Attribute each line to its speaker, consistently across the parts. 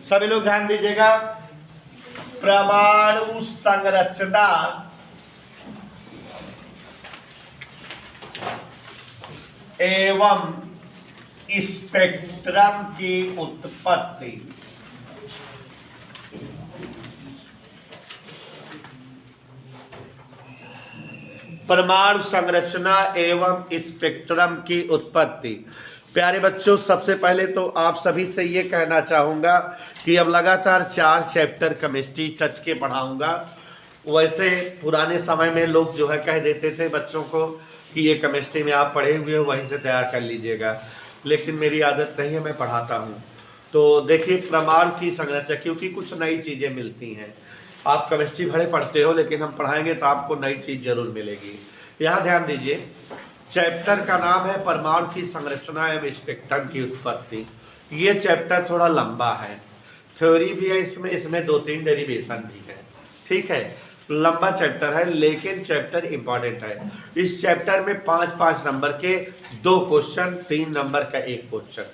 Speaker 1: सभी लोग ध्यान दीजिएगा। परमाणु संरचना एवं स्पेक्ट्रम की उत्पत्ति। परमाणु संरचना एवं स्पेक्ट्रम की उत्पत्ति। प्यारे बच्चों, सबसे पहले तो आप सभी से ये कहना चाहूँगा कि अब लगातार 4 चैप्टर केमिस्ट्री टच के पढ़ाऊँगा। वैसे पुराने समय में लोग जो है कह देते थे बच्चों को कि ये केमिस्ट्री में आप पढ़े हुए हो वहीं से तैयार कर लीजिएगा, लेकिन मेरी आदत नहीं है, मैं पढ़ाता हूँ। तो देखिए, परमाणु की संरचना, क्योंकि कुछ नई चीज़ें मिलती हैं। आप केमिस्ट्री भले पढ़ते हो, लेकिन हम पढ़ाएंगे तो आपको नई चीज़ जरूर मिलेगी। यहाँ ध्यान दीजिए, चैप्टर का नाम है परमाणु की संरचना एवं स्पेक्ट्रम की उत्पत्ति। ये चैप्टर थोड़ा लंबा है, थ्योरी भी है इसमें 2-3 डेरिवेशन भी है। ठीक है, लंबा चैप्टर है, लेकिन चैप्टर इंपॉर्टेंट है। इस चैप्टर में 5-5 नंबर के 2 क्वेश्चन, 3 नंबर का 1 क्वेश्चन,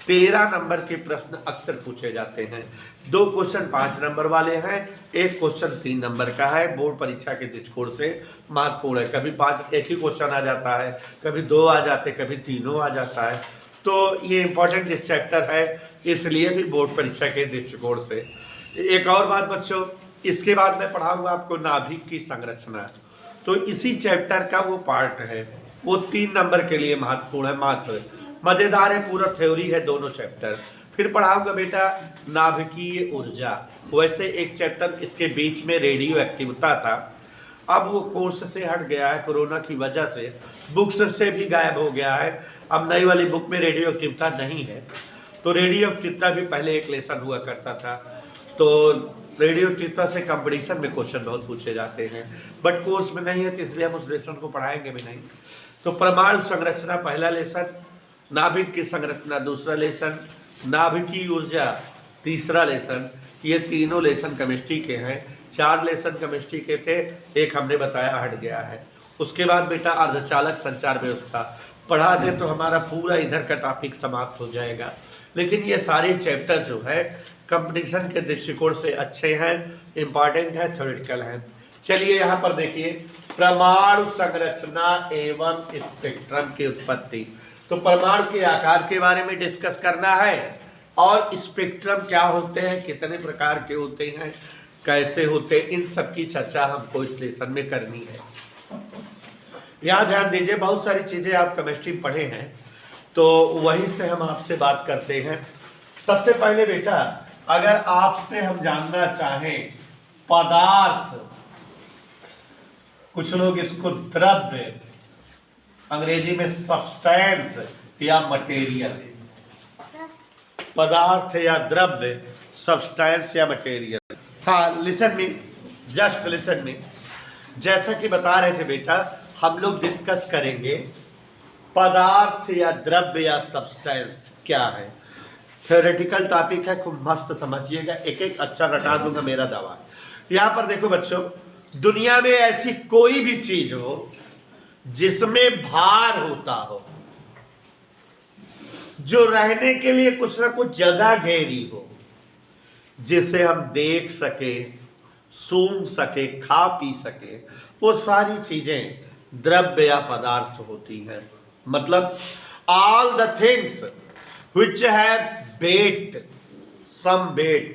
Speaker 1: 13 नंबर के प्रश्न अक्सर पूछे जाते हैं। 2 क्वेश्चन 5 नंबर वाले हैं, 1 क्वेश्चन 3 नंबर का है। बोर्ड परीक्षा के दृष्टिकोण से महत्वपूर्ण है। कभी 5 एक ही क्वेश्चन आ जाता है, कभी 2 आ जाते, कभी तीनों आ जाता है। तो ये इंपॉर्टेंट इस चैप्टर है, इसलिए भी बोर्ड परीक्षा के दृष्टिकोण से। एक और बात बच्चों, इसके बाद मैं पढ़ाऊंगा आपको नाभिक की संरचना। तो इसी चैप्टर का वो पार्ट है, वो 3 नंबर के लिए महत्वपूर्ण है मात्र। मजेदार है, पूरा थ्योरी है दोनों चैप्टर। फिर पढ़ाऊंगा बेटा नाभिकीय ऊर्जा। वैसे एक चैप्टर इसके बीच में रेडियो एक्टिविटी था, अब वो कोर्स से हट गया है कोरोना की वजह से, बुक्स से भी गायब हो गया है। अब नई वाली बुक में रेडियो एक्टिविटी नहीं है। तो रेडियो एक्टिविटी भी पहले एक लेसन हुआ करता था। तो रेडियो एक्टिविटी से कंपटीशन में क्वेश्चन बहुत पूछे जाते हैं, बट कोर्स में नहीं है, तो इसलिए हम उस लेसन को पढ़ाएंगे भी नहीं। तो परमाणु संरचना पहला लेसन, नाभिक की संरचना दूसरा लेसन, नाभिकीय ऊर्जा तीसरा लेसन। ये तीनों लेसन केमिस्ट्री के हैं। 4 लेसन केमिस्ट्री के थे, एक हमने बताया हट गया है। उसके बाद बेटा अर्धचालक संचार व्यवस्था पढ़ा दे तो हमारा पूरा इधर का टॉपिक समाप्त हो जाएगा। लेकिन ये सारे चैप्टर जो है कंपटीशन के दृष्टिकोण से अच्छे हैं, इंपॉर्टेंट है, थ्योरेटिकल है। चलिए यहाँ पर देखिए, परमाणु संरचना एवं स्पेक्ट्रम की उत्पत्ति। तो परमाणु के आकार के बारे में डिस्कस करना है, और स्पेक्ट्रम क्या होते हैं, कितने प्रकार के होते हैं, कैसे होते हैं, इन सब की चर्चा हमको इस लेसन में करनी है। यहाँ ध्यान दीजिए, बहुत सारी चीजें आप केमिस्ट्री पढ़े हैं, तो वहीं से हम आपसे बात करते हैं। सबसे पहले बेटा, अगर आपसे हम जानना चाहें पदार्थ, कुछ लोग इसको द्रव्य, अंग्रेजी में सब्सटेंस या मटेरियल, पदार्थ या द्रव्य, सब्सटेंस या मटेरियल। हाँ, listen me, just listen me. जैसा कि बता रहे थे बेटा, हम लोग डिस्कस करेंगे पदार्थ या द्रव्य या सब्सटेंस क्या है। थ्योरेटिकल टॉपिक है, खूब मस्त समझिएगा, एक एक अच्छा रटा दूंगा, मेरा दावा। यहां पर देखो बच्चों, दुनिया में ऐसी कोई भी चीज हो जिसमें भार होता हो, जो रहने के लिए कुछ ना कुछ जगह घेरी हो, जिसे हम देख सके, सूंघ सके, खा पी सके, वो सारी चीजें द्रव्य या पदार्थ होती हैं। मतलब all the things which have weight, some weight,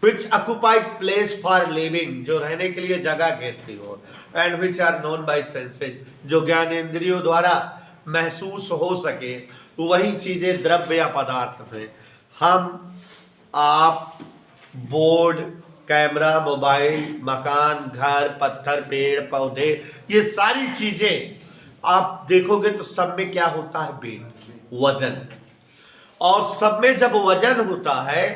Speaker 1: which occupy place for living, जो रहने के लिए जगह घेरती हो, and which are known by senses, जो ज्ञानेंद्रियों द्वारा महसूस हो सके, वही चीजें द्रव्य या पदार्थ हैं। हम, आप, बोर्ड, कैमरा, मोबाइल, मकान, घर, पत्थर, पेड़, पौधे, ये सारी चीजें आप देखोगे तो सब में क्या होता है, वेट, वजन। और सब में जब वजन होता है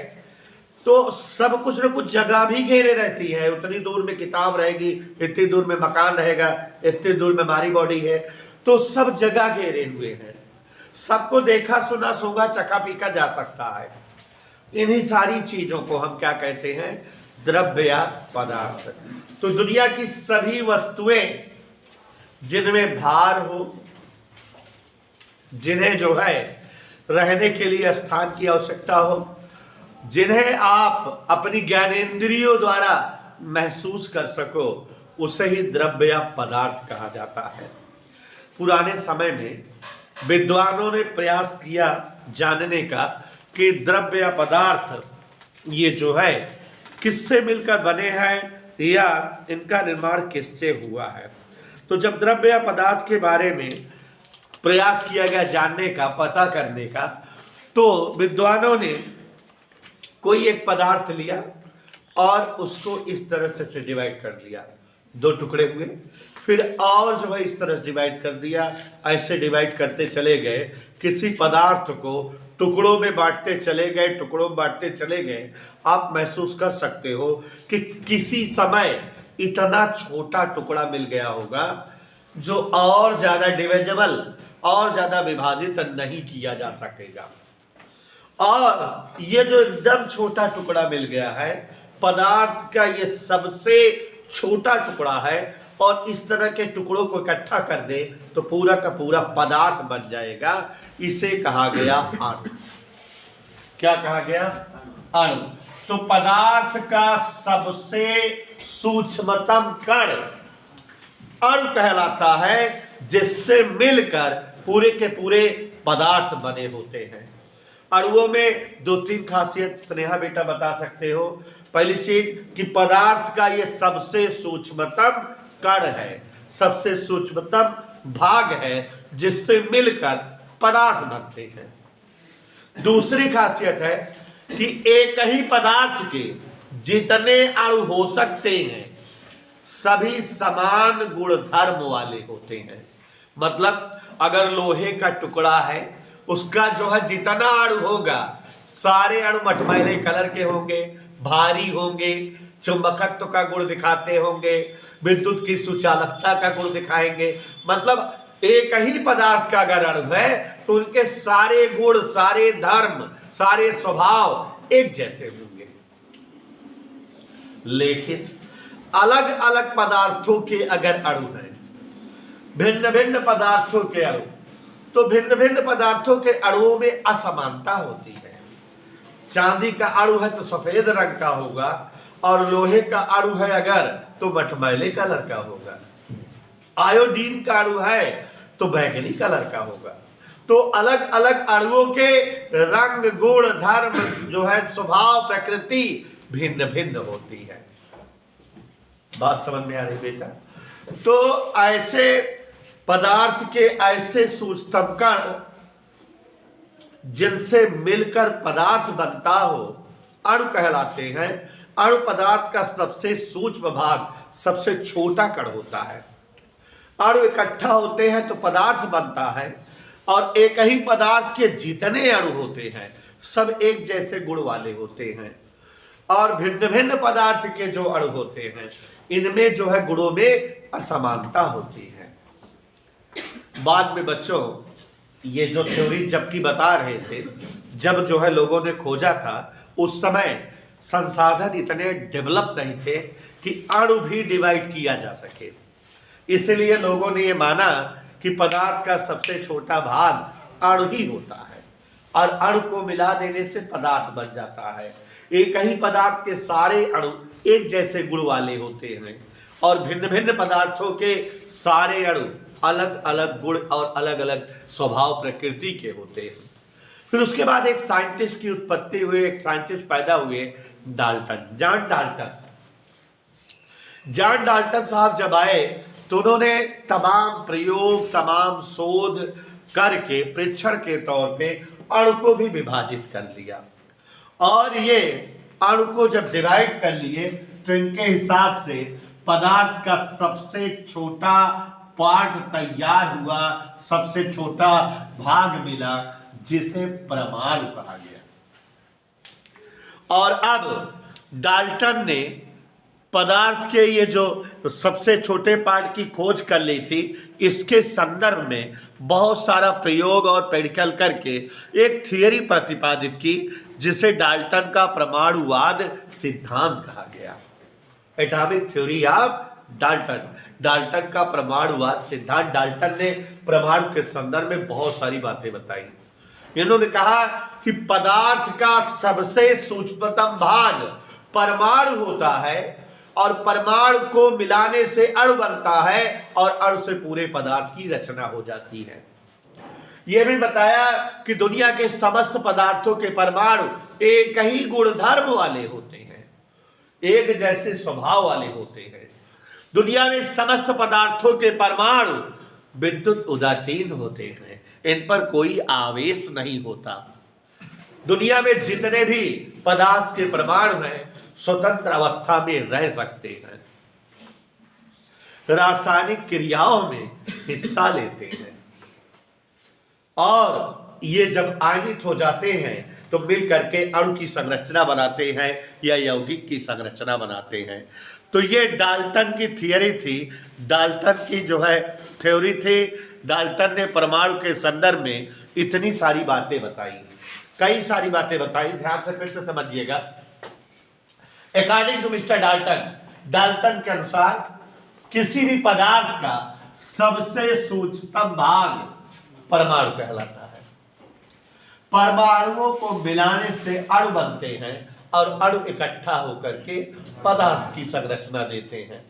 Speaker 1: तो सब कुछ न कुछ जगह भी घेरे रहती है। उतनी दूर में किताब रहेगी, इतनी दूर में मकान रहेगा, इतनी दूर में हमारी बॉडी है, तो सब जगह घेरे हुए हैं। सबको देखा, सुना, सूंघा, चखा, पीका जा सकता है। इन्हीं सारी चीजों को हम क्या कहते हैं, द्रव्य या पदार्थ। तो दुनिया की सभी वस्तुएं जिनमें भार हो, जिन्हें जो है रहने के लिए स्थान की आवश्यकता हो, जिन्हें आप अपनी ज्ञानेंद्रियों द्वारा महसूस कर सको, उसे ही द्रव्य या पदार्थ कहा जाता है। पुराने समय में विद्वानों ने प्रयास किया जानने का कि द्रव्य या पदार्थ ये जो है किससे मिलकर बने हैं या इनका निर्माण किससे हुआ है। तो जब द्रव्य या पदार्थ के बारे में प्रयास किया गया जानने का, पता करने का, तो विद्वानों ने कोई एक पदार्थ लिया और उसको इस तरह से डिवाइड कर दिया, दो टुकड़े हुए, फिर और जो है इस तरह से डिवाइड कर दिया, ऐसे डिवाइड करते चले गए, किसी पदार्थ को टुकड़ों में बांटते चले गए, टुकड़ों में बांटते चले गए। आप महसूस कर सकते हो कि किसी समय इतना छोटा टुकड़ा मिल गया होगा जो और ज्यादा डिविजिबल, और ज्यादा विभाजित नहीं किया जा सकेगा। और ये जो एकदम छोटा टुकड़ा मिल गया है, पदार्थ का ये सबसे छोटा टुकड़ा है, और इस तरह के टुकड़ों को इकट्ठा कर दे तो पूरा का पूरा पदार्थ बन जाएगा। इसे कहा गया अणु। क्या कहा गया? अणु। तो पदार्थ का सबसे सूक्ष्मतम कण अणु कहलाता है, जिससे मिलकर पूरे के पूरे पदार्थ बने होते हैं। अणुओं में दो तीन खासियत स्नेहा बेटा बता सकते हो। पहली चीज कि पदार्थ का ये सबसे सूक्ष्मतम कण है, सबसे सूक्ष्मतम भाग है, जिससे मिलकर पदार्थ बनते हैं। दूसरी खासियत है कि एक ही पदार्थ के जितने अणु हो सकते हैं सभी समान गुण धर्म वाले होते हैं। मतलब अगर लोहे का टुकड़ा है, उसका जो है जितना अणु होगा, सारे अणु मटमैले कलर के होंगे, भारी होंगे, चुंबकत्व का गुण दिखाते होंगे, विद्युत की सुचालकता का गुण दिखाएंगे। मतलब एक ही पदार्थ का अगर अणु है तो उनके सारे गुण, सारे धर्म, सारे स्वभाव एक जैसे होंगे। लेकिन अलग अलग पदार्थों के अगर अणु हैं, भिन्न भिन्न पदार्थों के अणु, तो भिन्न भिन्न पदार्थों के अणुओं में असमानता होती है। चांदी का अणु है तो सफेद रंग का होगा, और लोहे का अणु है अगर तो मटमैले कलर का होगा। आयोडीन का अणु है तो बैंगनी कलर का होगा। तो अलग अलग अणुओं के रंग, गुण, धर्म जो है, स्वभाव, प्रकृति भिन्न भिन्न होती है। बात समझ में आ रही बेटा? तो ऐसे पदार्थ के ऐसे सूक्ष्मतम कण जिनसे मिलकर पदार्थ बनता हो, अणु कहलाते हैं। अणु पदार्थ का सबसे सूक्ष्म भाग, सबसे छोटा कण होता है। अणु इकट्ठा होते हैं तो पदार्थ बनता है, और एक ही पदार्थ के जितने अणु होते हैं सब एक जैसे गुण वाले होते हैं। और भिन्न भिन्न पदार्थ के जो अणु होते हैं, इनमें जो है गुणों में असमानता होती है। बाद में बच्चों ये जो थ्योरी जबकि बता रहे थे, जब जो है लोगों ने खोजा था, उस समय संसाधन इतने डेवलप नहीं थे कि अणु भी डिवाइड किया जा सके। इसलिए लोगों ने ये माना कि पदार्थ का सबसे छोटा भाग अणु ही होता है, और अणु को मिला देने से पदार्थ बन जाता है। एक ही पदार्थ के सारे अणु एक जैसे गुण वाले होते हैं, और भिन्न भिन्न पदार्थों के सारे अणु अलग अलग गुण और अलग अलग स्वभाव प्रकृति के होते हैं। फिर उसके बाद एक साइंटिस्ट की उत्पत्ति हुई, एक साइंटिस्ट पैदा हुए, Dalton, John Dalton. John Dalton साहब जब आए तो उन्होंने तमाम प्रयोग, तमाम शोध करके परीक्षण के तौर पे अणु को भी विभाजित कर लिया। और ये अणु को जब डिवाइड कर लिए तो इनके हिसाब से पदार्थ का सबसे छोटा पार्ट तैयार हुआ, सबसे छोटा भाग मिला, जिसे परमाणु कहा गया। और अब डाल्टन ने पदार्थ के ये जो सबसे छोटे पार्ट की खोज कर ली थी, इसके संदर्भ में बहुत सारा प्रयोग और प्रैक्टिकल करके एक थियरी प्रतिपादित की, जिसे डाल्टन का परमाणुवाद सिद्धांत कहा गया। Atomic theory of Dalton, Dalton का परमाणुवाद सिद्धांत। डाल्टन ने परमाणु के संदर्भ में बहुत सारी बातें बताई। इन्होंने कहा कि पदार्थ का सबसे सूक्ष्मतम भाग परमाणु होता है और परमाणु को मिलाने से अणु बनता है और अणु से पूरे पदार्थ की रचना हो जाती है। यह भी बताया कि दुनिया के समस्त पदार्थों के परमाणु एक ही गुणधर्म वाले होते हैं, एक जैसे स्वभाव वाले होते हैं। दुनिया में समस्त पदार्थों के परमाणु विद्युत उदासीन होते हैं, इन पर कोई आवेश नहीं होता। दुनिया में जितने भी पदार्थ के परमाणु हैं स्वतंत्र अवस्था में रह सकते हैं, रासायनिक क्रियाओं में हिस्सा लेते हैं और ये जब आयनित हो जाते हैं तो मिल करके अणु की संरचना बनाते हैं या यौगिक की संरचना बनाते हैं। तो ये डाल्टन की थियरी थी, डाल्टन की जो है थ्योरी थी। डाल्टन ने परमाणु के संदर्भ में इतनी सारी बातें बताई, कई सारी बातें बताई। ध्यान से फिर से समझिएगा। According to mister Dalton, Dalton के अनुसार किसी भी पदार्थ का सबसे सूक्ष्मतम भाग परमाणु कहलाता है। परमाणुओं को मिलाने से अणु बनते हैं और अणु इकट्ठा होकर के पदार्थ की संरचना देते हैं।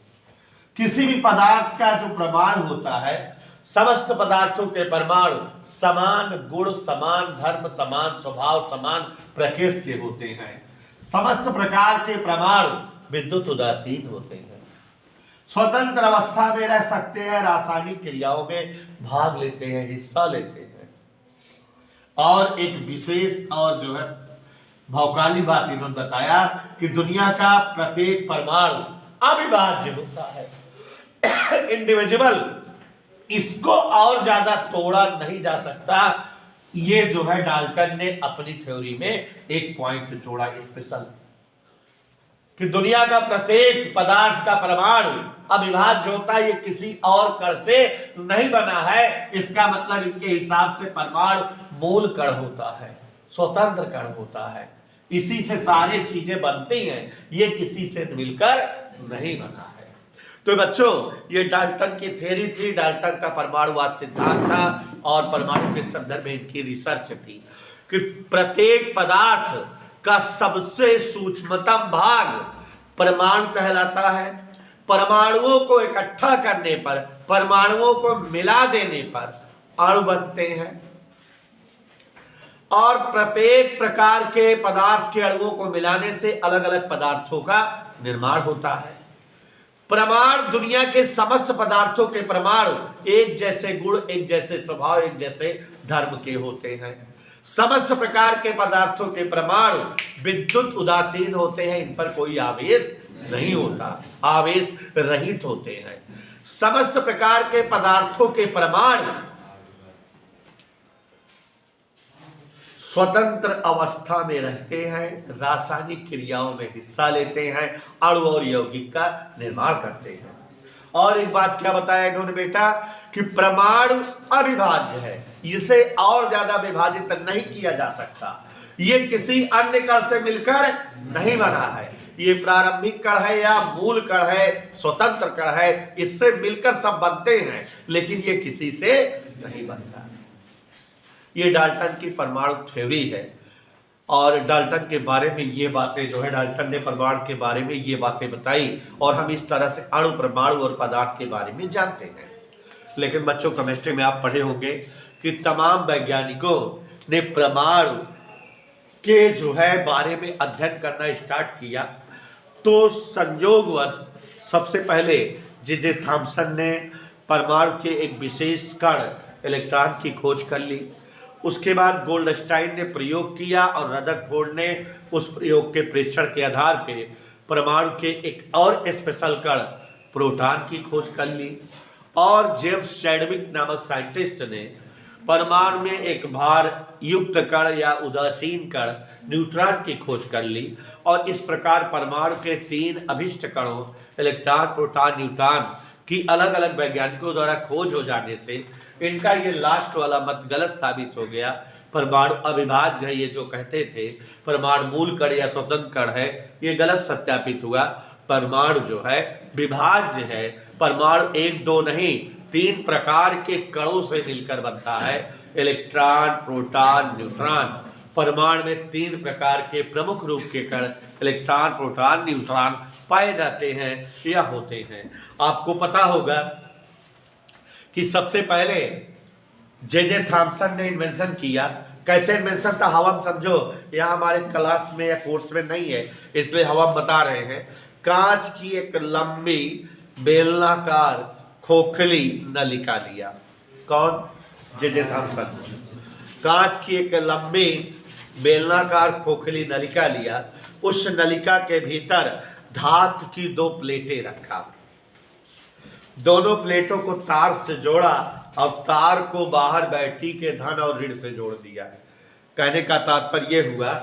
Speaker 1: किसी भी पदार्थ का जो परमाणु होता है, समस्त पदार्थों के परमाणु समान गुण, समान धर्म, समान स्वभाव, समान प्रकृति के होते हैं। समस्त प्रकार के परमाणु विद्युत उदासीन होते हैं, स्वतंत्र अवस्था में रह सकते हैं, रासायनिक क्रियाओं में भाग लेते हैं, हिस्सा लेते हैं। और एक विशेष और जो है भौकाली बात इन्होंने बताया कि दुनिया का प्रत्येक परमाणु अविभाज्य होता है, इंडिविजुअल, इसको और ज्यादा तोड़ा नहीं जा सकता। ये जो है डाल्टन ने अपनी थ्योरी में एक पॉइंट जोड़ा स्पेशल, कि दुनिया का प्रत्येक पदार्थ का परमाणु अविभाज्य होता है, ये किसी और कण से नहीं बना है। इसका मतलब इनके हिसाब से परमाणु मूल कण होता है, स्वतंत्र कण होता है, इसी से सारी चीजें बनती हैं, ये किसी से मिलकर नहीं बना है। तो बच्चों, ये डाल्टन की थ्योरी थी, डाल्टन का परमाणुवाद सिद्धांत था और परमाणु के संदर्भ में इनकी रिसर्च थी कि प्रत्येक पदार्थ का सबसे सूक्ष्मतम भाग परमाणु कहलाता है। परमाणुओं को इकट्ठा करने पर, परमाणुओं को मिला देने पर अणु बनते हैं और प्रत्येक प्रकार के पदार्थ के अणुओं को मिलाने से अलग अलग पदार्थों का निर्माण होता है। परमाणु दुनिया के समस्त पदार्थों के परमाणु एक जैसे गुण, एक जैसे स्वभाव, एक जैसे धर्म के होते हैं। समस्त प्रकार के पदार्थों के परमाणु विद्युत उदासीन होते हैं, इन पर कोई आवेश नहीं होता, आवेश रहित होते हैं। समस्त प्रकार के पदार्थों के परमाणु स्वतंत्र अवस्था में रहते हैं, रासायनिक क्रियाओं में हिस्सा लेते हैं, अणु और यौगिक का निर्माण करते हैं। और एक बात क्या बताया इन्होंने बेटा कि परमाणु अविभाज्य है, इसे और ज्यादा विभाजित नहीं किया जा सकता। ये किसी अन्य कण से मिलकर नहीं बना है, ये प्रारंभिक कण है या मूल कण है, स्वतंत्र कण है, इससे मिलकर सब बनते हैं, लेकिन ये किसी से नहीं बनता। ये डाल्टन की परमाणु थ्योरी है और डाल्टन के बारे में ये बातें जो है, डाल्टन ने परमाणु के बारे में ये बातें बताई और हम इस तरह से अणु, परमाणु और पदार्थ के बारे में जानते हैं। लेकिन बच्चों, केमिस्ट्री में आप पढ़े होंगे कि तमाम वैज्ञानिकों ने परमाणु के जो है बारे में अध्ययन करना स्टार्ट किया तो संयोगवश सबसे पहले जे थॉमसन ने परमाणु के एक विशेष कण इलेक्ट्रॉन की खोज कर ली। उसके बाद गोल्डस्टाइन ने प्रयोग किया और रदरफोर्ड ने उस प्रयोग के प्रेक्षण के आधार पे परमाणु के एक और स्पेशल कण प्रोटॉन की खोज कर ली। और जेम्स चैडविक नामक साइंटिस्ट ने परमाणु में एक भार युक्त कण या उदासीन कण न्यूट्रॉन की खोज कर ली। और इस प्रकार परमाणु के 3 अभिष्ट कणों इलेक्ट्रॉन, प्रोटॉन, न्यूट्रॉन की अलग अलग वैज्ञानिकों द्वारा खोज हो जाने से इनका ये लास्ट वाला मत गलत साबित हो गया। परमाणु अविभाज्य है, ये जो कहते थे परमाणु मूल कण या स्वतंत्र कण है, ये गलत सत्यापित हुआ। परमाणु जो है विभाज्य है, परमाणु 1, 2 नहीं 3 प्रकार के कणों से मिलकर बनता है, इलेक्ट्रॉन, प्रोटॉन, न्यूट्रॉन। परमाणु में 3 प्रकार के प्रमुख रूप के कण इलेक्ट्रॉन, प्रोटॉन, न्यूट्रॉन पाए जाते हैं या होते हैं। आपको पता होगा कि सबसे पहले जे थॉम्सन ने इन्वेंशन किया। कैसे इन्वेंशन था हवा समझो, यहाँ हमारे क्लास में या कोर्स में नहीं है इसलिए हवा बता रहे हैं। कांच की एक लंबी बेलनाकार खोखली नलिका लिया। कौन? J Thomson. कांच की एक लंबी बेलनाकार खोखली नलिका लिया। उस नलिका के भीतर धातु की 2 प्लेटें रखा। दोनों प्लेटों को तार से जोड़ा और तार को बाहर बैटरी के धन और ऋण से जोड़ दिया। कहने का तात्पर्य यह हुआ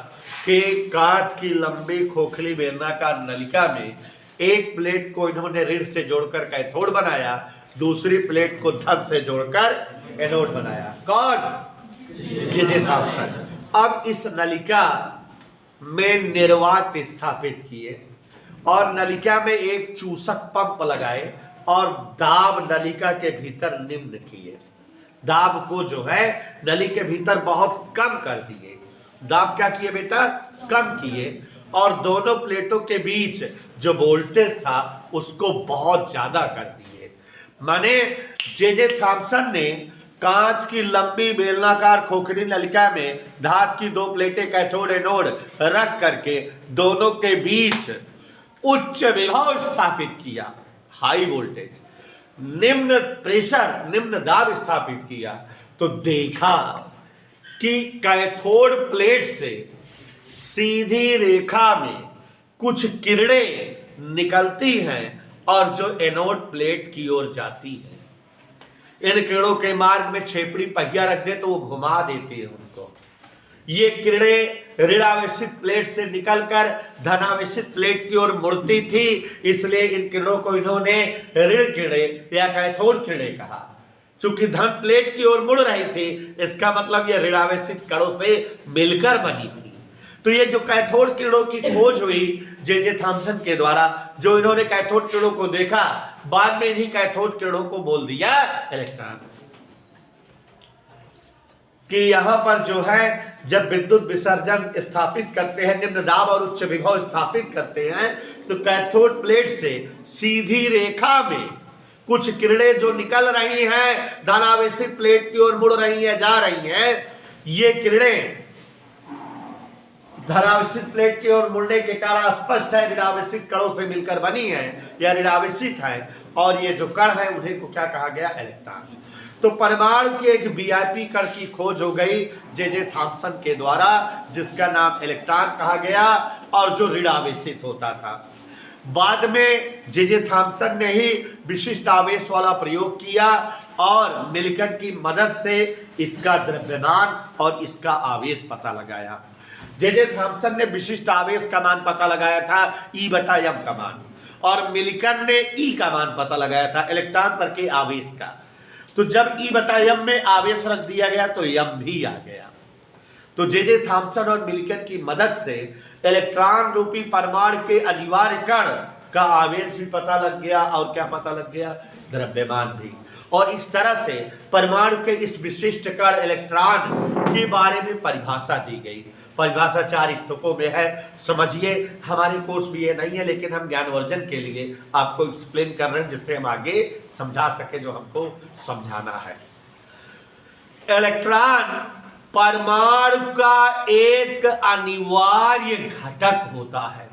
Speaker 1: कि कांच की लंबी खोखली बेलनाकार नलिका में एक प्लेट को इन्होंने ऋण से जोड़कर कैथोड बनाया, दूसरी प्लेट को धन से जोड़कर एनोड बनाया। कौन? J Thomson. अब इस नलिका में निर्वात स्थापित किए और नलिका में एक चूसक पंप लगाए और दाब नलिका के भीतर निम्न किए। दाब को जो है नली के भीतर बहुत कम कर दिए। दाब क्या किए बेटा? कम किए। और दोनों प्लेटों के बीच जो वोल्टेज था उसको बहुत ज्यादा कर दिए। माने जे थॉम्सन ने कांच की लंबी बेलनाकार खोखली नलिका में धातु की 2 प्लेटें कैथोड एनोड रख करके दोनों के बीच उच्च विभव स्थापित किया, हाई वोल्टेज, निम्न प्रेशर, निम्न दाब स्थापित किया। तो देखा कि कैथोड प्लेट से सीधी रेखा में कुछ किरणें निकलती हैं और जो एनोड प्लेट की ओर जाती है। इन किरणों के मार्ग में छेपड़ी पहिया रख दे तो वो घुमा देती है उनको। ये किरणें ऋणावेशित प्लेट से निकलकर धनावेशित प्लेट की ओर मुड़ती थी, इसलिए इन किरणों को इन्होंने ऋण किरणें या कैथोड किरणें कहा। चूंकि धन प्लेट की ओर मुड़ रही थी इसका मतलब यह ऋणावेशित कणों से मिलकर बनी थी। तो ये जो कैथोड किरणों की खोज हुई जे थॉम्सन के द्वारा, जो इन्होंने कैथोड किरणों को देखा, बाद में इन्हीं कैथोड किरणों को बोल दिया इलेक्ट्रॉन। कि यहां पर जो है जब विद्युत विसर्जन स्थापित करते हैं, निम्न दाब और उच्च विभव स्थापित करते हैं, तो कैथोड प्लेट से सीधी रेखा में कुछ किरणें जो निकल रही हैं धनावेशित प्लेट की ओर मुड़ रही हैं, जा रही हैं। ये किरणें धनावेशित प्लेट की ओर मुड़ने के कारण स्पष्ट है ऋणावेशित कणों से मिलकर बनी है या ऋणावेशित है। और ये जो कण है उन्हें को क्या कहा गया? इलेक्ट्रॉन। तो परमाणु की एक वीआईपी कण की खोज हो गई जे थॉम्सन के द्वारा, जिसका नाम इलेक्ट्रॉन कहा गया और जो ऋणावेशित होता था। बाद में जे थॉम्सन ने ही विशिष्ट आवेश वाला प्रयोग किया और मिलकर की मदद से इसका द्रव्यमान और इसका आवेश पता लगाया। जे थॉम्सन ने विशिष्ट आवेश का मान पता लगाया था E/m का मान, और मिलकर ने E का मान पता लगाया था इलेक्ट्रॉन पर के आवेश का। तो जब E/m में आवेश रख दिया गया तो m भी आ गया। तो जे थॉम्सन और मिलकर की मदद से इलेक्ट्रॉन रूपी परमाणु के अनिवार्य कण का आवेश भी पता लग गया और क्या पता लग गया? द्रव्यमान भी। और इस तरह से परमाणु के इस विशिष्ट कण इलेक्ट्रॉन के बारे में परिभाषा दी गई। परिभाषा 4 स्तूपों में है, समझिए। हमारे कोर्स में ये नहीं है लेकिन हम ज्ञानवर्धन के लिए आपको एक्सप्लेन कर रहे हैं जिससे हम आगे समझा सके जो हमको समझाना है। इलेक्ट्रॉन परमाणु का एक अनिवार्य घटक होता है।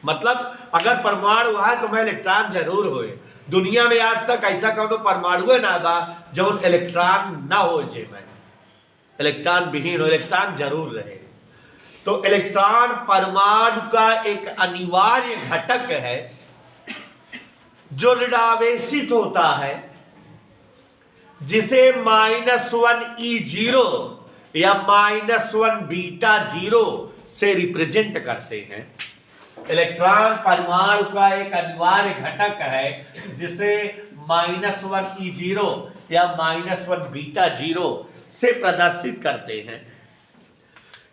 Speaker 1: मतलब अगर परमाणु है तो मैं इलेक्ट्रॉन जरूर होए। दुनिया में आज तक ऐसा कौनो परमाणु ना बा जो इलेक्ट्रॉन ना हो, जे में इलेक्ट्रॉन विहीन हो, इलेक्ट्रॉन जरूर रहे। तो इलेक्ट्रॉन परमाणु का एक अनिवार्य घटक है जो ऋणावेशित होता है, जिसे -1 E0 या -1 β0 से रिप्रेजेंट करते हैं। इलेक्ट्रॉन परमाणु का एक अनिवार्य घटक है जिसे -1 E0 या -1 β0 से प्रदर्शित करते हैं।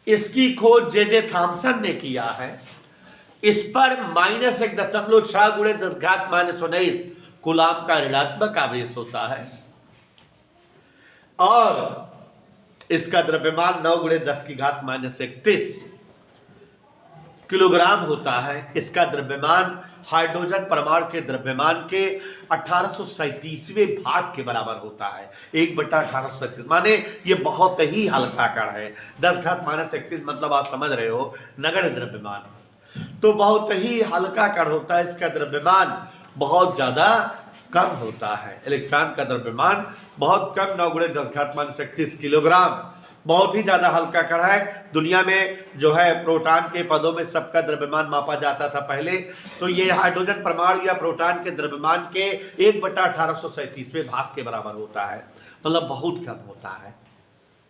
Speaker 1: इसकी खोज जे थॉम्सन ने किया है। इस पर -1.6 × 10⁻⁻19 कूलाम का ऋणात्मक आवेश होता है और इसका द्रव्यमान 9 × 10⁻31 किलोग्राम होता है। इसका द्रव्यमान हाइड्रोजन परमाणु के द्रव्यमान के 1837वें भाग के बराबर होता है। 1/1837 माने ये बहुत ही हल्का कण है। 10⁻31 मतलब आप समझ रहे हो नगण्य द्रव्यमान, तो बहुत ही हल्का कण होता है। इसका द्रव्यमान बहुत ज्यादा कम होता है। इलेक्ट्रॉन का द्रव्यमान बहुत कम, 9 × 10⁻31 किलोग्राम, बहुत ही ज्यादा हल्का कण है। दुनिया में जो है प्रोटॉन के पदों में सबका द्रव्यमान मापा जाता था पहले, तो ये हाइड्रोजन परमाणु या प्रोटॉन के द्रव्यमान के 1/1837वें भाग के बराबर होता है, मतलब बहुत कम होता है।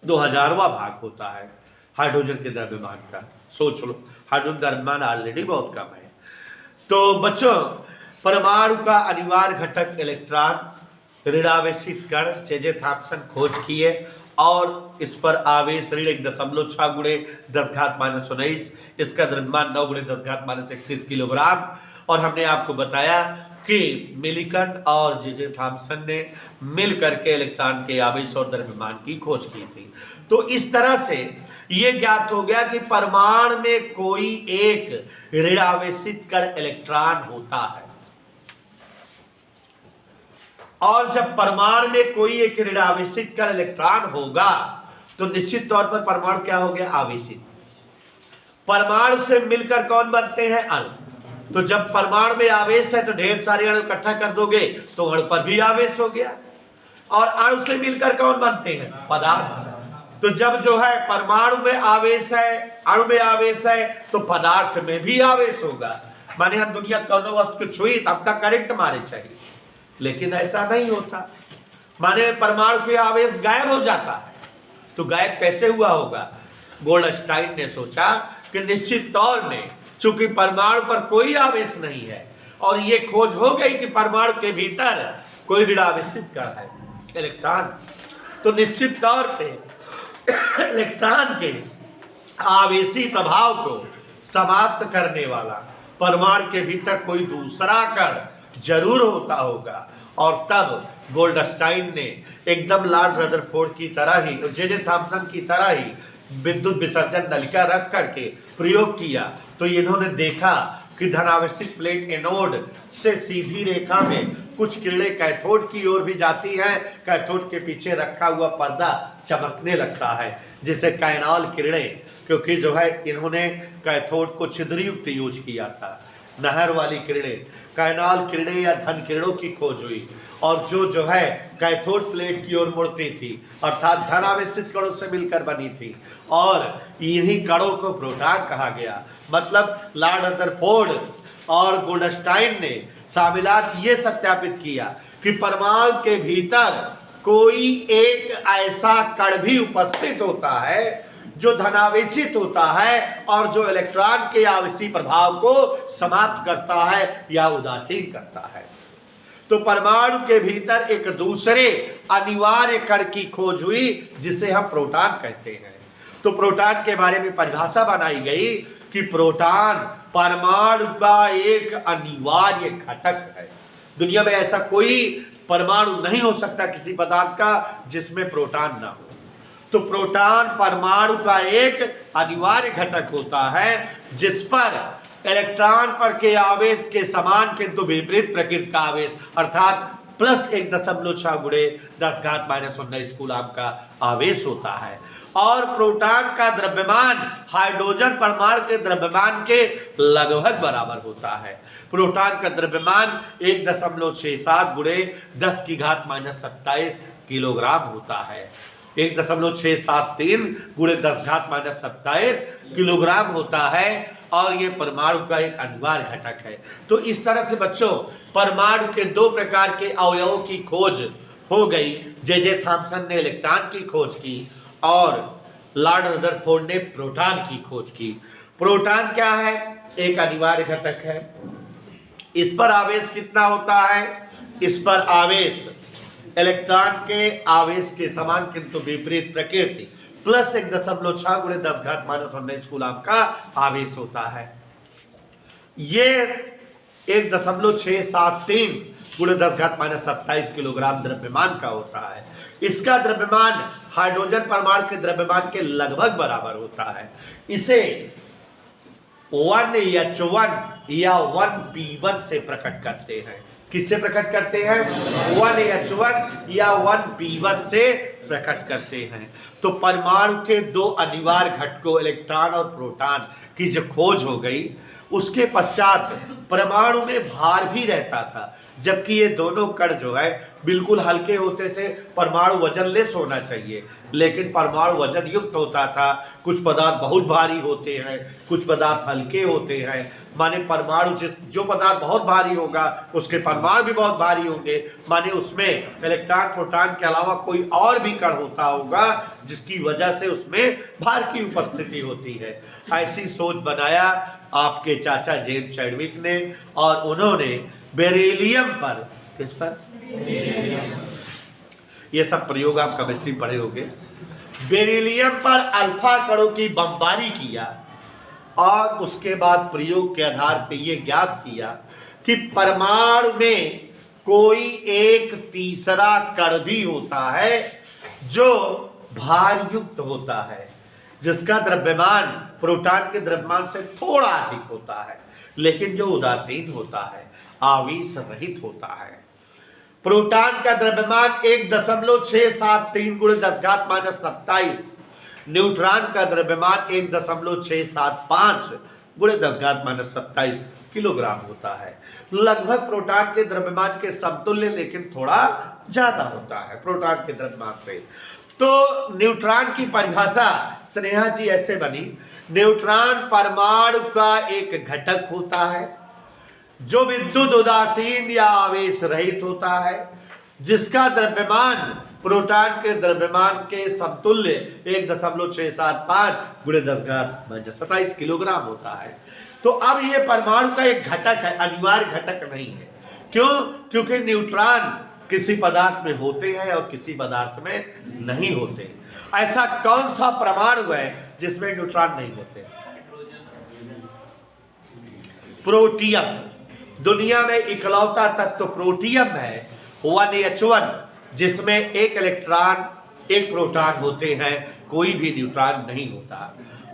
Speaker 1: 2000वां भाग होता है हाइड्रोजन के द्रव्यमान का। सोच लो, हाइड्रोजन द्रव्यमान ऑलरेडी बहुत कम है। तो बच्चों, परमाणु का अनिवार्य घटक इलेक्ट्रॉन, ऋणावेशित कण जे थॉम्सन खोज किए और इस पर आवेश ऋण 1.6 × 10⁻19। इसका द्रव्यमान 9 × 10⁻31 किलोग्राम। और हमने आपको बताया कि मिलिकन और जे थॉम्सन ने मिल करके इलेक्ट्रॉन के आवेश और द्रव्यमान की खोज की थी। तो इस तरह से ये ज्ञात हो गया कि परमाणु में कोई एक ऋणावेशित कण इलेक्ट्रॉन होता है, और जब परमाणु में कोई एक ऋणावेशित कण इलेक्ट्रॉन होगा तो निश्चित तौर पर परमाणु क्या हो गया? आवेशित। परमाणु से मिलकर कौन बनते हैं? अणु। तो जब परमाणु में आवेश है तो ढेर सारे अणु इकट्ठा कर दोगे तो अणु पर भी आवेश हो गया, और अणु से मिलकर कौन बनते हैं? पदार्थ। तो जब जो है परमाणु में आवेश है, अणु में आवेश है, तो पदार्थ में भी आवेश होगा। माने हम दुनिया कौनो वस्तु को छुई तब तक करंट मारे चाहिए, लेकिन ऐसा नहीं होता। माने परमाणु के आवेश गायब हो जाता है। तो गायब कैसे हुआ होगा? गोल्डस्टाइन ने सोचा कि निश्चित तौर में चूंकि परमाणु पर कोई आवेश नहीं है और ये खोज हो गई कि परमाणु के भीतर कोई ऋणावेशित कण है इलेक्ट्रॉन, तो निश्चित तौर पे इलेक्ट्रॉन के आवेशी प्रभाव को समाप्त करने वाला परमाणु के भीतर कोई दूसरा कण जरूर होता होगा। और तब गोल्डस्टाइन ने एकदम लॉर्ड रदरफोर्ड की तरह ही, जे थॉम्सन की तरह ही विद्युत विसर्जन नलिका रख करके प्रयोग किया। तो इन्होंने देखा कि धनावेशित प्लेट एनोड से सीधी रेखा में कुछ किरणें कैथोड की ओर भी जाती हैं। कैथोड के पीछे रखा हुआ पर्दा चमकने लगता है, जिसे कैनॉल किरणें, क्योंकि जो है इन्होंने कैथोड को छिद्रयुक्त यूज किया था। नहर वाली किरणें, कैनाल किरणें या धन किरणों की खोज हुई, और जो है कैथोड प्लेट की ओर मुड़ती थी, अर्थात धन आवेशित कणों से मिलकर बनी थी, और इन्हीं कणों को प्रोटॉन कहा गया। मतलब लॉर्ड रदरफोर्ड और गोल्डस्टाइन ने शामिलात ये सत्यापित किया कि परमाणु के भीतर कोई एक ऐसा कण भी उपस्थित होता है जो धनावेशित होता है और जो इलेक्ट्रॉन के आवेशी प्रभाव को समाप्त करता है या उदासीन करता है। तो परमाणु के भीतर एक दूसरे अनिवार्य कण की खोज हुई जिसे हम प्रोटॉन कहते हैं। तो प्रोटॉन के बारे में परिभाषा बनाई गई कि प्रोटॉन परमाणु का एक अनिवार्य घटक है। दुनिया में ऐसा कोई परमाणु नहीं हो सकता किसी पदार्थ का जिसमें प्रोटॉन ना हो। तो प्रोटॉन परमाणु का एक अनिवार्य घटक होता है जिस पर इलेक्ट्रॉन पर के आवेश के समान किंतु विपरीत प्रकृति का आवेश अर्थात +1.6 × 10⁻19 कूलम का आवेश होता है। और प्रोटॉन का द्रव्यमान हाइड्रोजन परमाणु के द्रव्यमान के लगभग बराबर होता है। प्रोटॉन का द्रव्यमान 1.67 × 10⁻27 किलोग्राम होता है। 1.673 × 10⁻27 किलोग्राम होता है, और ये परमाणु का एक अनिवार्य घटक है। तो इस तरह से बच्चों परमाणु के 2 प्रकार के अवयवों की खोज हो गई। जे थॉम्सन ने इलेक्ट्रॉन की खोज की और लॉर्ड रदरफोर्ड ने प्रोटॉन की खोज की। प्रोटॉन क्या है? एक अनिवार्य घटक है। इस पर आवेश कितना होता है? इस पर आवेश इलेक्ट्रॉन के आवेश के समान किंतु विपरीत प्रकृति +1.6 × 10⁻19 कूलम का आवेश होता है। ये 1.673 गुणे 10⁻⁻⁷ किलोग्राम द्रव्यमान का होता है। इसका द्रव्यमान हाइड्रोजन परमाणु के द्रव्यमान के लगभग बराबर होता है। इसे 1H1 या 1P1 से प्रकट करते हैं। किससे प्रकट करते हैं? 1H1 या 1P1 से प्रकट करते हैं। तो परमाणु के दो अनिवार्य घटकों इलेक्ट्रॉन और प्रोटॉन की जो खोज हो गई, उसके पश्चात परमाणु में भार भी रहता था, जबकि ये दोनों कण जो है बिल्कुल हल्के होते थे। परमाणु वजनलेस होना चाहिए, लेकिन परमाणु वजन युक्त होता था। कुछ पदार्थ बहुत भारी होते हैं, कुछ पदार्थ हल्के होते हैं। माने परमाणु जो पदार्थ बहुत भारी होगा उसके परमाणु भी बहुत भारी होंगे। माने उसमें इलेक्ट्रॉन प्रोटॉन के अलावा कोई और भी कण होता होगा, जिसकी वजह से उसमें भार की उपस्थिति होती है। ऐसी सोच बनाया आपके चाचा जेम्स चैडविक ने, और उन्होंने बेरिलियम पर, किस पर? ये सब प्रयोग आप केमिस्ट्री पढ़े होंगे। बेरिलियम पर अल्फा कणों की बमबारी किया, और उसके बाद प्रयोग के आधार पर यह ज्ञात किया कि परमाणु में कोई एक तीसरा कण भी होता है जो भार युक्त होता है, जिसका द्रव्यमान प्रोटॉन के द्रव्यमान से थोड़ा अधिक होता है, लेकिन जो उदासीन होता है, आवेश रहित होता है। प्रोटॉन का द्रव्यमान 1.673 गुणे 10⁻⁻⁷, न्यूट्रॉन का द्रव्यमान 1.675 गुणे 10⁻⁷ किलोग्राम होता है। लगभग प्रोटॉन के द्रव्यमान के समतुल्य, लेकिन थोड़ा ज्यादा होता है प्रोटॉन के द्रव्यमान से। तो न्यूट्रॉन की परिभाषा स्नेहा जी ऐसे बनी, न्यूट्रॉन परमाणु का एक घटक होता है जो विद्युत उदासीन या आवेश रहित होता है, जिसका द्रव्यमान प्रोटॉन के द्रव्यमान के समतुल्य 1.675 गुणे 10⁻⁷ किलोग्राम होता है। तो अब ये परमाणु का एक घटक है, अनिवार्य घटक नहीं है। क्यों? क्योंकि न्यूट्रॉन किसी पदार्थ में होते हैं और किसी पदार्थ में नहीं होते। ऐसा कौन सा परमाणु है जिसमें न्यूट्रॉन नहीं होते? प्रोटियम। दुनिया में इकलौता तत्व प्रोटियम है, 1H1, जिसमें एक इलेक्ट्रॉन एक प्रोटॉन होते हैं, कोई भी न्यूट्रॉन नहीं होता।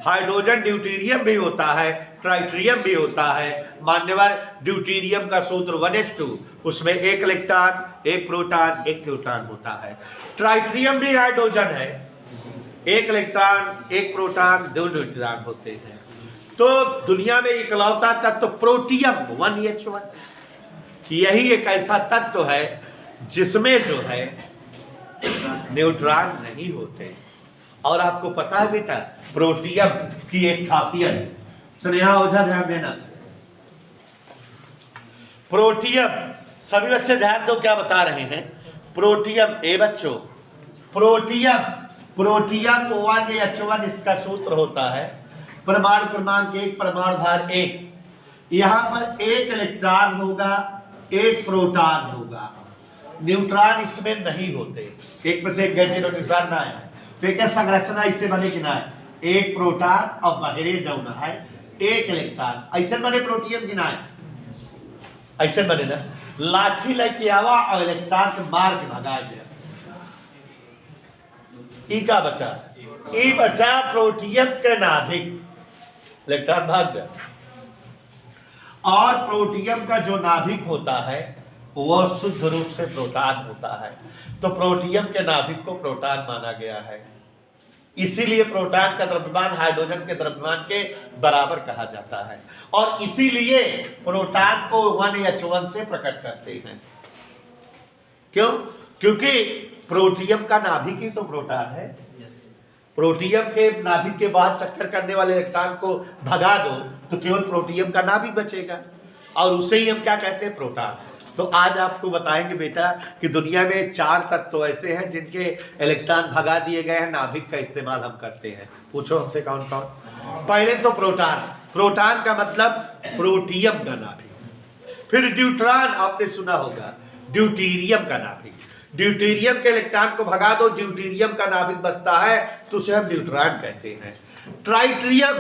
Speaker 1: हाइड्रोजन ड्यूटेरियम भी होता है, ट्राइट्रियम भी होता है। मान्यवर ड्यूटेरियम का सूत्र 1H2, उसमें एक इलेक्ट्रॉन एक प्रोटॉन एक न्यूट्रॉन होता है। ट्राइट्रियम भी हाइड्रोजन है, एक इलेक्ट्रॉन एक प्रोटॉन दो न्यूट्रॉन होते हैं। तो दुनिया में इकलौता तत्व प्रोटियम 1H1, यही एक ऐसा तत्व है जिसमें जो है न्यूट्रॉन नहीं होते। और आपको पता है बेटा, प्रोटियम की एक खासियत, स्नेहा ओझा ध्यान देना, प्रोटियम, सभी बच्चे ध्यान दो क्या बता रहे हैं। प्रोटियम, ए बच्चों, प्रोटियम 1H1 इसका सूत्र होता है, परमाणु क्रमांक 1, परमाणु भार 1। यहां पर एक इलेक्ट्रॉन होगा, एक प्रोटॉन होगा, न्यूट्रॉन इसमें नहीं होते। एक में से एक गैस न्यूट्रॉन ना है, तो एक संरचना इससे बने ना है, एक प्रोटॉन और बाहरी जौना है एक इलेक्ट्रॉन, ऐसे बने प्रोटियम की ना है, ऐसे बने ना। लाठी लेके आवा और इलेक्ट्रॉन के मार के भगा दिया, ई का बचा, ई बचा प्रोटियम के नाभिक, इलेक्ट्रॉन भाग गया। और प्रोटियम का जो नाभिक होता है वह शुद्ध रूप से प्रोटॉन होता है, तो प्रोटियम के नाभिक को प्रोटॉन माना गया है। इसीलिए प्रोटॉन का द्रव्यमान हाइड्रोजन के द्रव्यमान के बराबर कहा जाता है, और इसीलिए प्रोटॉन को 1H1 से प्रकट करते हैं। क्यों? क्योंकि प्रोटियम का नाभिक ही तो प्रोटॉन है। प्रोटियम के नाभिक के बाद चक्कर करने वाले इलेक्ट्रॉन को भगा दो तो केवल प्रोटियम का नाभिक बचेगा, और उसे ही हम क्या कहते हैं? प्रोटॉन। तो आज आपको बताएंगे बेटा कि दुनिया में 4 तत्व ऐसे हैं जिनके इलेक्ट्रॉन भगा दिए गए हैं, नाभिक का इस्तेमाल हम करते हैं। पूछो हमसे कौन कौन? पहले तो प्रोटॉन, प्रोटॉन का मतलब प्रोटियम का नाभिक। फिर ड्यूट्रॉन, आपने सुना होगा, ड्यूटेरियम का नाभिक। ड्यूटेरियम के इलेक्ट्रॉन को भगा दो, ड्यूटेरियम का नाभिक बचता है, तो उसे हम न्यूट्रॉन कहते हैं। ट्राइट्रियम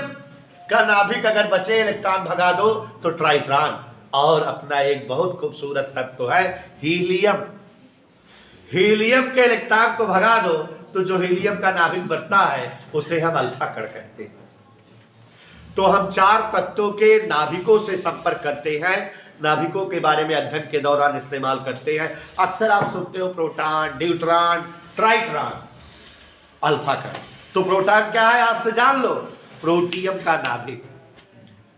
Speaker 1: का नाभिक अगर बचे, इलेक्ट्रॉन भगा दो तो ट्राइट्रॉन, और अपना एक बहुत खूबसूरत तत्व है हीलियम। हीलियम के इलेक्ट्रॉन को भगा दो तो जो हीलियम का नाभिक बचता है उसे हम अल्फा कण कहते हैं। तो हम 4 तत्वों के नाभिकों से संपर्क करते हैं, नाभिकों के बारे में अध्ययन के दौरान इस्तेमाल करते हैं। अक्सर आप सुनते हो प्रोटॉन, न्यूट्रॉन, ट्राइट्रॉन, अल्फा कण। तो प्रोटॉन क्या है आज से जान लो, प्रोटियम का नाभिक।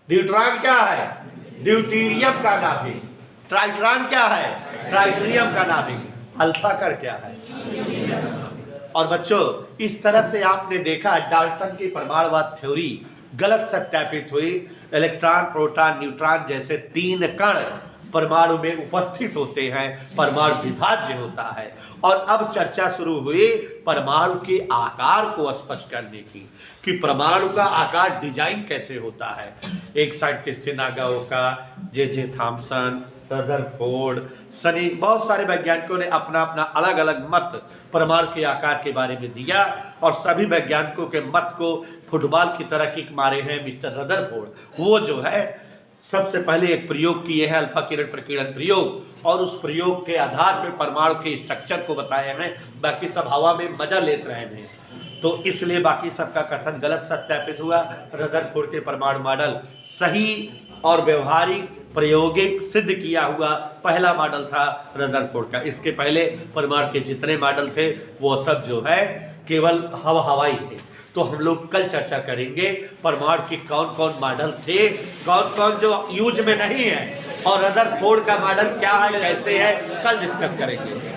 Speaker 1: न्यूट्रॉन क्या है, ड्यूटीरियम का नाभिक। ट्राइट्रॉन क्या है, ट्राइट्रियम का नाभिक। अल्फा कण क्या है। और बच्चों इस तरह से आपने देखा डाल्टन की परमाणुवाद थ्योरी गलत सत्यापित हुई। इलेक्ट्रॉन, प्रोटॉन, न्यूट्रॉन जैसे 3 कण परमाणु में उपस्थित होते हैं, परमाणु विभाज्य होता है। और अब चर्चा शुरू हुई परमाणु के आकार को स्पष्ट करने की कि परमाणु का आकार डिजाइन कैसे होता है। एक साइंटिस्ट थे Nagaoka, J Thomson, Rutherford, Sunny, बहुत सारे वैज्ञानिकों ने अपना अपना अलग अलग मत परमाणु के आकार के बारे में दिया और सभी वैज्ञानिकों के मत को फुटबॉल की तरह किक मारे हैं मिस्टर रदरफोर्ड। वो जो है सबसे पहले एक प्रयोग किए हैं अल्फा किरण प्रकीर्णन प्रयोग, और उस प्रयोग के आधार पर परमाणु के स्ट्रक्चर को बताए हैं। बाकी सब हवा में मजा लेते रहे हैं, तो इसलिए बाकी सबका कथन गलत सत्यापित हुआ। रदरफोर्ड के परमाणु मॉडल सही और व्यवहारिक प्रायोगिक सिद्ध किया हुआ पहला मॉडल था रदरफोर्ड का। इसके पहले परमाणु के जितने मॉडल थे वो सब जो है केवल हवाई थे। तो हम लोग कल चर्चा करेंगे परमाणु के कौन कौन मॉडल थे, कौन कौन जो यूज में नहीं है, और रदरफोर्ड का मॉडल क्या है, कैसे है, कल डिस्कस करेंगे।